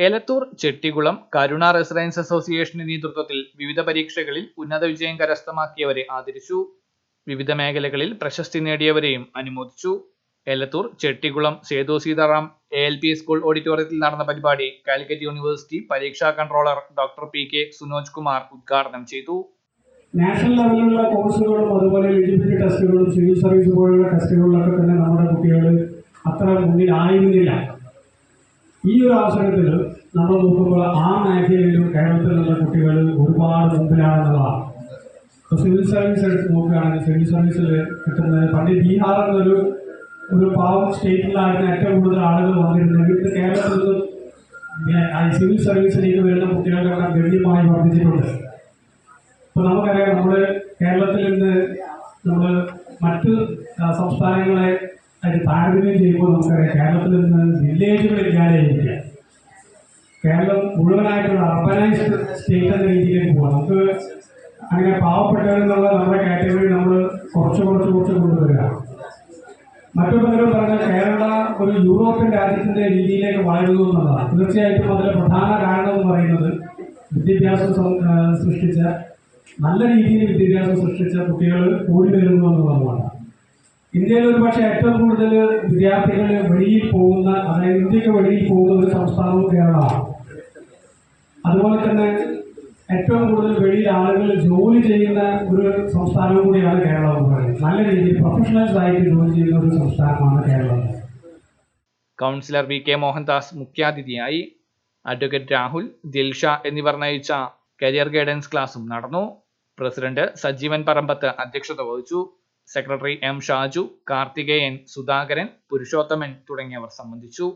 എലത്തൂർ ചെട്ടികുളം കരുണ residence അസോസിയേഷന്റെ നേതൃത്വത്തിൽ വിവിധ പരീക്ഷകളിൽ ഉന്നത വിജയം കരസ്ഥമാക്കിയവരെ ആദരിച്ചു. വിവിധ മേഖലകളിൽ പ്രശസ്തി നേടിയവരെയും അനുമോദിച്ചു. എലത്തൂർ ചെട്ടികുളം സേതു സീതാറാം ALP സ്കൂൾ ഓഡിറ്റോറിയത്തിൽ നടന്ന പരിപാടി കാലിക്കറ്റ് യൂണിവേഴ്സിറ്റി പരീക്ഷാ controller doctor PK Sunoj Kumar ഉദ്ഘാടനം ചെയ്തു. നാഷണൽ ലെവലിലുള്ള കോഴ്സുകളും അതുപോലെ എലിജിബിലിറ്റി ടെസ്റ്റുകളും സിവിൽ സർവീസ് പോലുള്ള ടെസ്റ്റുകളിലൊക്കെ തന്നെ നമ്മുടെ കുട്ടികൾ അത്ര മുന്നിലായിരുന്നില്ല. ഈ ഒരു അവസരത്തിൽ നമ്മൾ നോക്കുമ്പോൾ ആ മേഖലയിലും കേരളത്തിലുള്ള കുട്ടികൾ ഒരുപാട് മുമ്പിലാണെന്നുള്ളതാണ്. ഇപ്പോൾ സിവിൽ സർവീസ് എടുത്ത് നോക്കുകയാണെങ്കിൽ സിവിൽ സർവീസിൽ കിട്ടുന്നത് പണ്ട് ബീഹാർ എന്നൊരു പാവം സ്റ്റേറ്റിലായിരുന്നു ഏറ്റവും കൂടുതൽ ആളുകൾ വന്നിരുന്നെങ്കിൽ ഇത് കേരളത്തിൽ നിന്ന് സിവിൽ സർവീസിലേക്ക് വരുന്ന കുട്ടികളുടെ എണ്ണം ഗണ്യമായി വർദ്ധിച്ചിട്ടുണ്ട്. ഇപ്പോൾ നമുക്കറിയാം, നമ്മൾ കേരളത്തിൽ നിന്ന് നമ്മൾ മറ്റ് സംസ്ഥാനങ്ങളെ താരതമ്യം ചെയ്യുമ്പോൾ നമുക്കറിയാം കേരളത്തിൽ നിന്ന് വില്ലേജുകളില്ലാതെയിരിക്കുക. കേരളം മുഴുവനായിട്ടുള്ള അർബനൈസ്ഡ് സ്റ്റേറ്റ് എന്ന രീതിയിലേക്ക് പോകാം. നമുക്ക് അങ്ങനെ പാവപ്പെട്ടവരെന്നുള്ള നമ്മുടെ കാറ്റഗറി നമ്മൾ കുറച്ച് കൊണ്ടുവരിക. മറ്റൊരു തരം പറഞ്ഞാൽ കേരള ഒരു യൂറോപ്യൻ രാജ്യത്തിൻ്റെ രീതിയിലേക്ക് വളരുന്നു എന്നുള്ളതാണ്. തീർച്ചയായിട്ടും അതിലെ പ്രധാന കാരണം എന്ന് പറയുന്നത് വിദ്യാഭ്യാസം സൃഷ്ടിച്ച നല്ല രീതിയിൽ വിദ്യാഭ്യാസം സൃഷ്ടിച്ച കുട്ടികൾ കൂടി വരുന്നു എന്നുള്ളതാണ്. ഇന്ത്യയിൽ ഒരുപക്ഷെ ഏറ്റവും കൂടുതൽ വിദ്യാർത്ഥികൾ വെളിയിൽ പോകുന്ന, അതായത് ഇന്ത്യക്ക് വെളിയിൽ പോകുന്ന ഒരു സംസ്ഥാനവും കേരളമാണ്. അതുപോലെ തന്നെ ഏറ്റവും കൂടുതൽ വെളിയിൽ ആളുകൾ ജോലി ചെയ്യുന്ന ഒരു സംസ്ഥാനവും കൂടിയാണ് കേരളം എന്ന് പറയുന്നത്. നല്ല രീതിയിൽ പ്രൊഫഷണൽസ് ആയിട്ട് ജോലി ചെയ്യുന്ന ഒരു സംസ്ഥാനമാണ് കേരളം. കൗൺസിലർ VK മോഹൻദാസ് മുഖ്യാതിഥിയായി. അഡ്വക്കേറ്റ് രാഹുൽ, ദിൽഷ എന്നിവർ നയിച്ച കരിയർ ഗൈഡൻസ് ക്ലാസും നടന്നു. പ്രസിഡന്റ് സജീവൻ പറമ്പത്ത് അധ്യക്ഷത വഹിച്ചു. സെക്രട്ടറി M ഷാജു, കാർത്തികേയൻ, സുധാകരൻ, പുരുഷോത്തമൻ തുടങ്ങിയവർ സംബന്ധിച്ചു.